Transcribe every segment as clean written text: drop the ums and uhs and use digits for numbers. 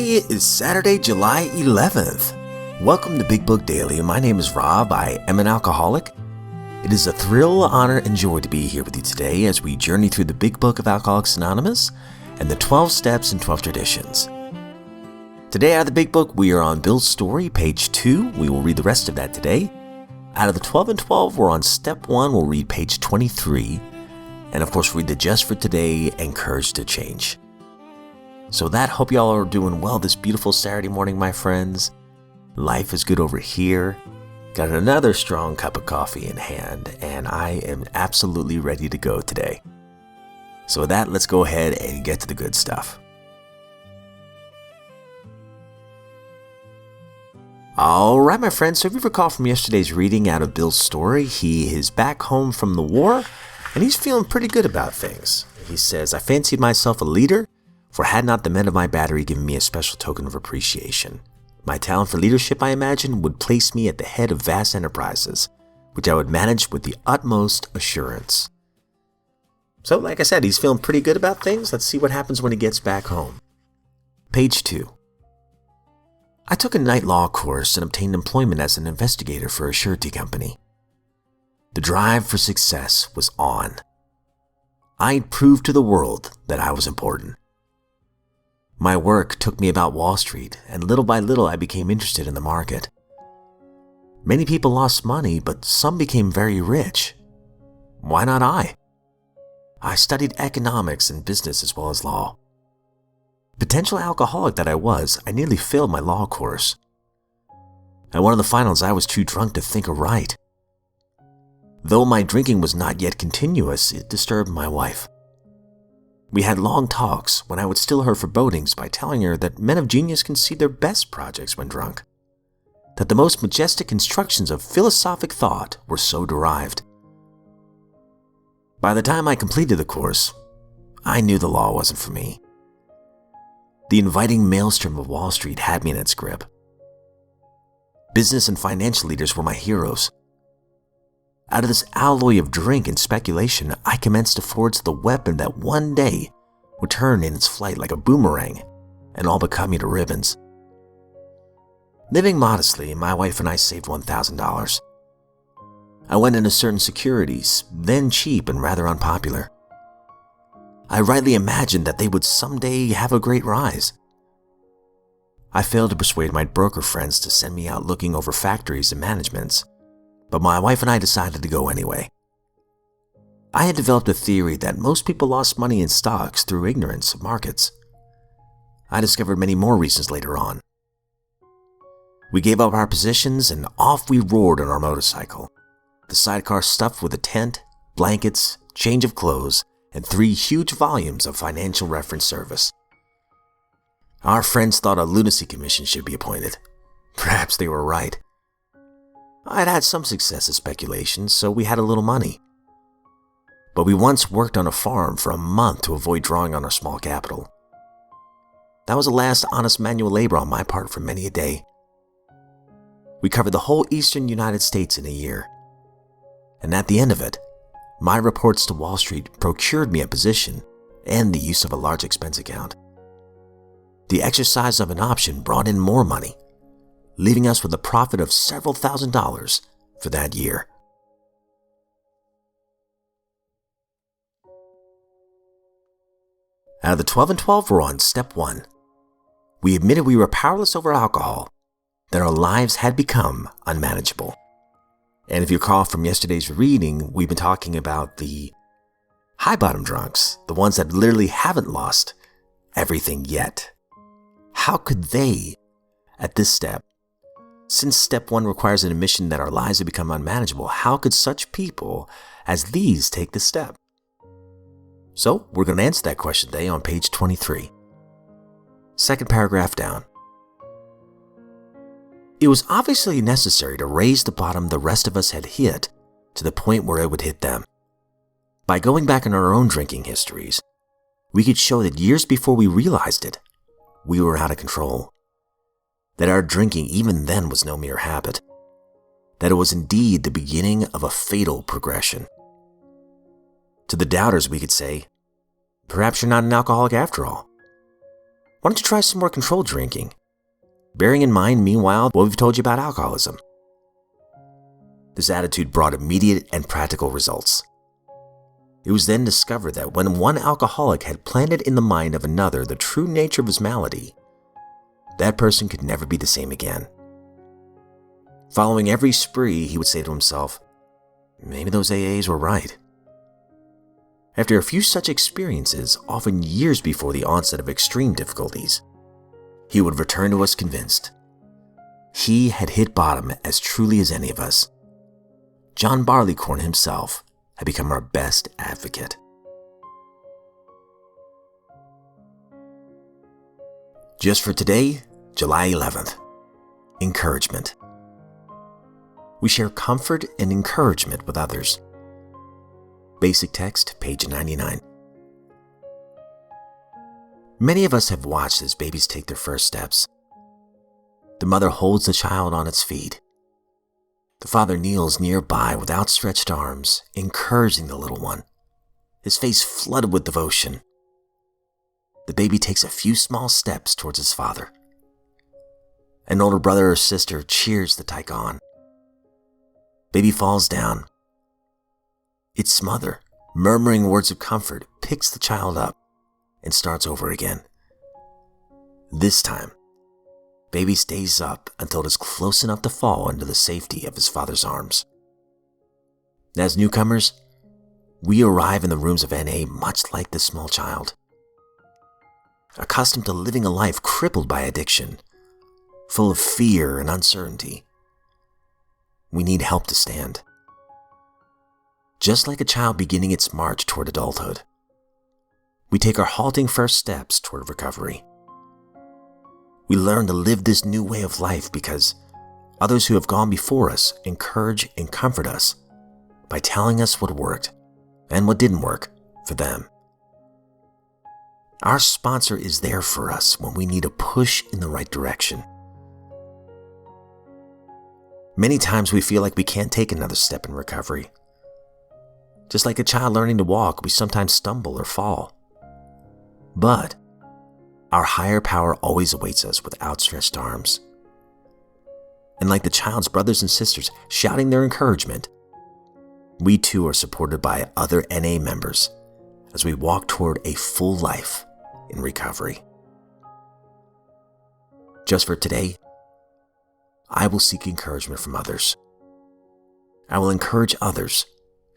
Today is Saturday, July 11th. Welcome to Big Book Daily. My name is Rob. I am an alcoholic. It is a thrill, honor, and joy to be here with you today as we journey through the Big Book of Alcoholics Anonymous and the 12 Steps and 12 Traditions. Today out of the Big Book, we are on Bill's story, page 2. We will read the rest of that today. Out of the 12 and 12, we're on step 1. We'll read page 23. And of course, read the Just for Today and Courage to Change. So that, hope y'all are doing well this beautiful Saturday morning, my friends. Life is good over here. Got another strong cup of coffee in hand, and I am absolutely ready to go today. So with that, let's go ahead and get to the good stuff. All right, my friends, so if you recall from yesterday's reading out of Bill's story, he is back home from the war, and he's feeling pretty good about things. He says, I fancied myself a leader, for had not the men of my battery given me a special token of appreciation. My talent for leadership, I imagine, would place me at the head of vast enterprises, which I would manage with the utmost assurance. So, like I said, he's feeling pretty good about things. Let's see what happens when he gets back home. Page 2. I took a night law course and obtained employment as an investigator for a surety company. The drive for success was on. I'd proved to the world that I was important. My work took me about Wall Street, and little by little I became interested in the market. Many people lost money, but some became very rich. Why not I? I studied economics and business as well as law. Potential alcoholic that I was, I nearly failed my law course. At one of the finals, I was too drunk to think or write. Though my drinking was not yet continuous, it disturbed my wife. We had long talks when I would still her forebodings by telling her that men of genius can see their best projects when drunk, that the most majestic constructions of philosophic thought were so derived. By the time I completed the course, I knew the law wasn't for me. The inviting maelstrom of Wall Street had me in its grip. Business and financial leaders were my heroes. Out of this alloy of drink and speculation, I commenced to forge the weapon that one day would turn in its flight like a boomerang and all but cut me to ribbons. Living modestly, my wife and I saved $1,000. I went into certain securities, then cheap and rather unpopular. I rightly imagined that they would someday have a great rise. I failed to persuade my broker friends to send me out looking over factories and managements, but my wife and I decided to go anyway. I had developed a theory that most people lost money in stocks through ignorance of markets. I discovered many more reasons later on. We gave up our positions and off we roared on our motorcycle, the sidecar stuffed with a tent, blankets, change of clothes, and 3 huge volumes of financial reference service. Our friends thought a lunacy commission should be appointed. Perhaps they were right. I'd had some success at speculation, so we had a little money. But we once worked on a farm for a month to avoid drawing on our small capital. That was the last honest manual labor on my part for many a day. We covered the whole eastern United States in a year. And at the end of it, my reports to Wall Street procured me a position and the use of a large expense account. The exercise of an option brought in more money, leaving us with a profit of several $1,000s for that year. Out of the 12 and 12, we're on step 1. We admitted we were powerless over alcohol, that our lives had become unmanageable. And if you recall from yesterday's reading, we've been talking about the high bottom drunks, the ones that literally haven't lost everything yet. How could they, at this step, since step 1 requires an admission that our lives have become unmanageable, how could such people as these take this step? So, we're going to answer that question today on page 23. Second paragraph down. It was obviously necessary to raise the bottom the rest of us had hit to the point where it would hit them. By going back in our own drinking histories, we could show that years before we realized it, we were out of control. That our drinking even then was no mere habit. That it was indeed the beginning of a fatal progression. To the doubters we could say, perhaps you're not an alcoholic after all. Why don't you try some more controlled drinking? Bearing in mind, meanwhile, what we've told you about alcoholism. This attitude brought immediate and practical results. It was then discovered that when one alcoholic had planted in the mind of another the true nature of his malady, that person could never be the same again. Following every spree, he would say to himself, maybe those AAs were right. After a few such experiences, often years before the onset of extreme difficulties, he would return to us convinced. He had hit bottom as truly as any of us. John Barleycorn himself had become our best advocate. Just for today, July 11th, encouragement. We share comfort and encouragement with others. Basic text, page 99. Many of us have watched as babies take their first steps. The mother holds the child on its feet. The father kneels nearby with outstretched arms, encouraging the little one, his face flooded with devotion. The baby takes a few small steps towards his father. An older brother or sister cheers the tyke on. Baby falls down. Its mother, murmuring words of comfort, picks the child up and starts over again. This time, baby stays up until it is close enough to fall into the safety of his father's arms. As newcomers, we arrive in the rooms of NA much like this small child, accustomed to living a life crippled by addiction, full of fear and uncertainty. We need help to stand. Just like a child beginning its march toward adulthood, we take our halting first steps toward recovery. We learn to live this new way of life because others who have gone before us encourage and comfort us by telling us what worked and what didn't work for them. Our sponsor is there for us when we need a push in the right direction. Many times we feel like we can't take another step in recovery. Just like a child learning to walk, we sometimes stumble or fall. But our higher power always awaits us with outstretched arms. And like the child's brothers and sisters shouting their encouragement, we too are supported by other NA members as we walk toward a full life in recovery. Just for today, I will seek encouragement from others. I will encourage others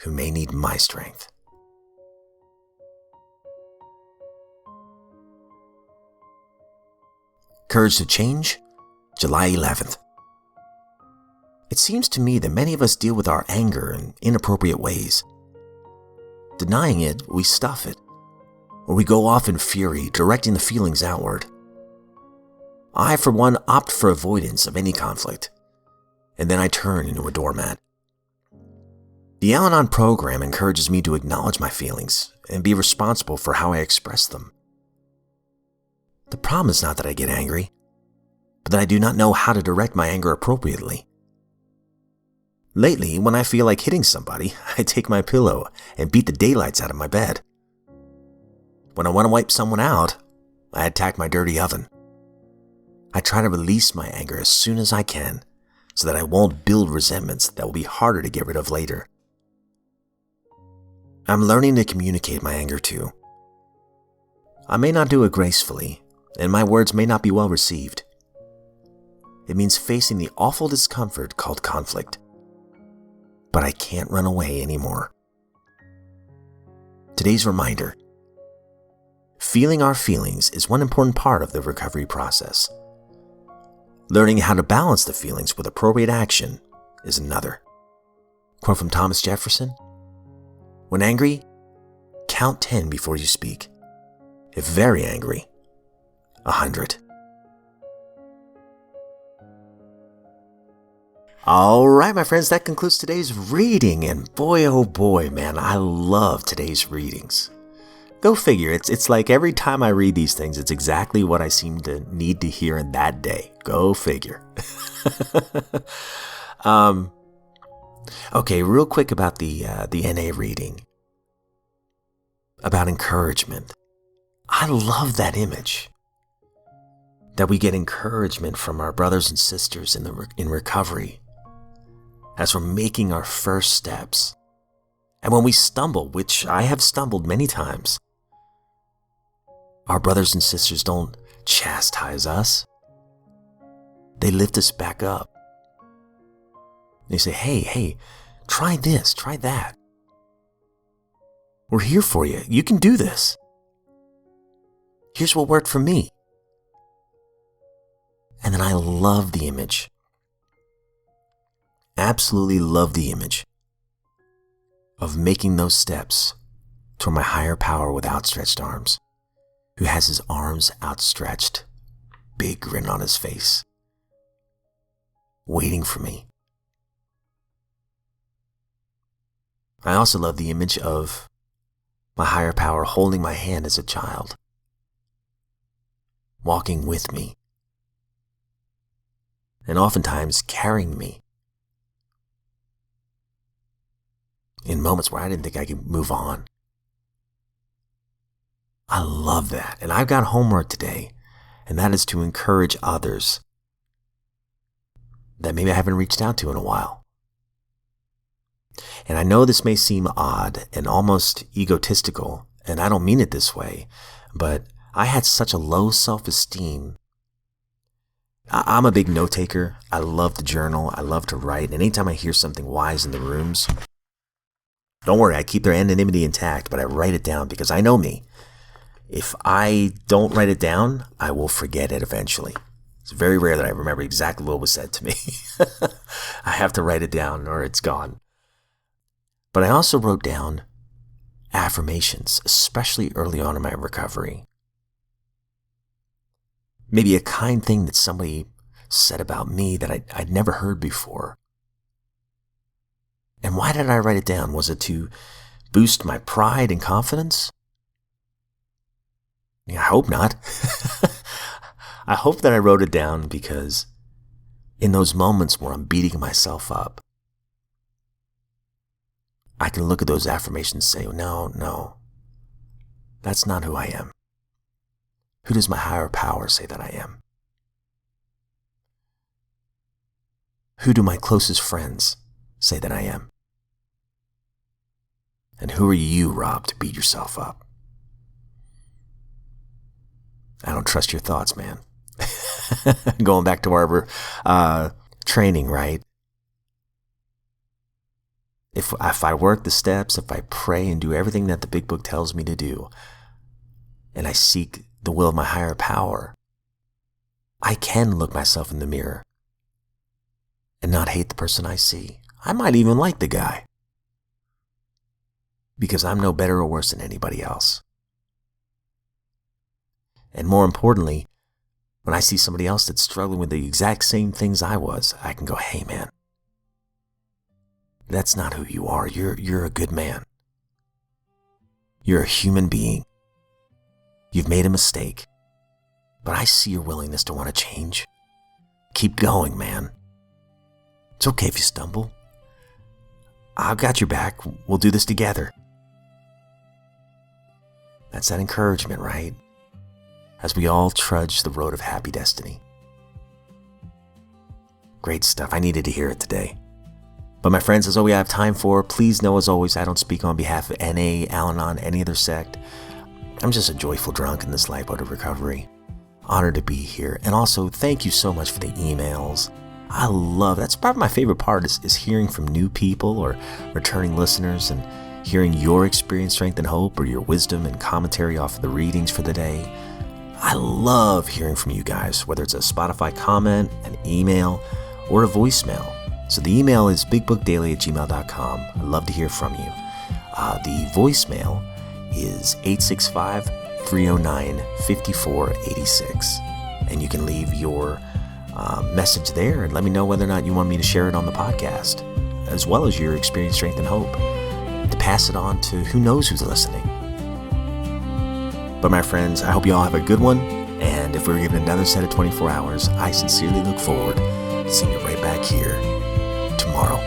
who may need my strength. Courage to Change, July 11th. It seems to me that many of us deal with our anger in inappropriate ways. Denying it, we stuff it, or we go off in fury, directing the feelings outward. I, for one, opt for avoidance of any conflict, and then I turn into a doormat. The Al-Anon program encourages me to acknowledge my feelings and be responsible for how I express them. The problem is not that I get angry, but that I do not know how to direct my anger appropriately. Lately, when I feel like hitting somebody, I take my pillow and beat the daylights out of my bed. When I want to wipe someone out, I attack my dirty oven. I try to release my anger as soon as I can so that I won't build resentments that will be harder to get rid of later. I'm learning to communicate my anger too. I may not do it gracefully, and my words may not be well received. It means facing the awful discomfort called conflict. But I can't run away anymore. Today's reminder: feeling our feelings is one important part of the recovery process. Learning how to balance the feelings with appropriate action is another. Quote from Thomas Jefferson: "When angry, count 10 before you speak. If very angry, 100. All right, my friends, that concludes today's reading. And boy, oh boy, man, I love today's readings. Go figure. It's like every time I read these things, it's exactly what I seem to need to hear in that day. Go figure. Okay, real quick about the NA reading. About encouragement. I love that image. that we get encouragement from our brothers and sisters in recovery as we're making our first steps. And when we stumble, which I have stumbled many times, our brothers and sisters don't chastise us. They lift us back up. They say, hey, try this, try that. We're here for you. You can do this. Here's what worked for me. And then I love the image. Absolutely love the image of making those steps toward my higher power with outstretched arms, who has his arms outstretched, big grin on his face, waiting for me. I also love the image of my higher power holding my hand as a child, walking with me, and oftentimes carrying me in moments where I didn't think I could move on. I love that. And I've got homework today, and that is to encourage others that maybe I haven't reached out to in a while. And I know this may seem odd and almost egotistical, and I don't mean it this way, but I had such a low self-esteem. I'm a big note taker. I love to journal. I love to write. And anytime I hear something wise in the rooms, don't worry, I keep their anonymity intact, but I write it down because I know me. If I don't write it down, I will forget it eventually. It's very rare that I remember exactly what was said to me. I have to write it down or it's gone. But I also wrote down affirmations, especially early on in my recovery. Maybe a kind thing that somebody said about me that I'd never heard before. And why did I write it down? Was it to boost my pride and confidence? I hope not. I hope that I wrote it down because in those moments where I'm beating myself up, I can look at those affirmations and say, no, that's not who I am. Who does my higher power say that I am? Who do my closest friends say that I am? And who are you, Rob, to beat yourself up? I don't trust your thoughts, man. Going back to our training, right? If I work the steps, if I pray and do everything that the big book tells me to do, and I seek the will of my higher power, I can look myself in the mirror and not hate the person I see. I might even like the guy because I'm no better or worse than anybody else. And more importantly, when I see somebody else that's struggling with the exact same things I was, I can go, hey man, that's not who you are. You're a good man. You're a human being. You've made a mistake, but I see your willingness to want to change. Keep going, man. It's okay if you stumble. I've got your back. We'll do this together. That's that encouragement, right? As we all trudge the road of happy destiny. Great stuff. I needed to hear it today. But my friends, that's all we have time for. Please know, as always, I don't speak on behalf of NA, Al-Anon, any other sect. I'm just a joyful drunk in this lifeboat of recovery. Honored to be here. And also, thank you so much for the emails. I love, that's probably my favorite part is hearing from new people or returning listeners and hearing your experience, strength, and hope, or your wisdom and commentary off of the readings for the day. I love hearing from you guys, whether it's a Spotify comment, an email, or a voicemail. So the email is bigbookdaily@gmail.com. I'd love to hear from you. The voicemail is 865-309-5486. And you can leave your message there and let me know whether or not you want me to share it on the podcast, as well as your experience, strength, and hope, to pass it on to who knows who's listening. But my friends, I hope you all have a good one, and if we're given another set of 24 hours, I sincerely look forward to seeing you right back here tomorrow.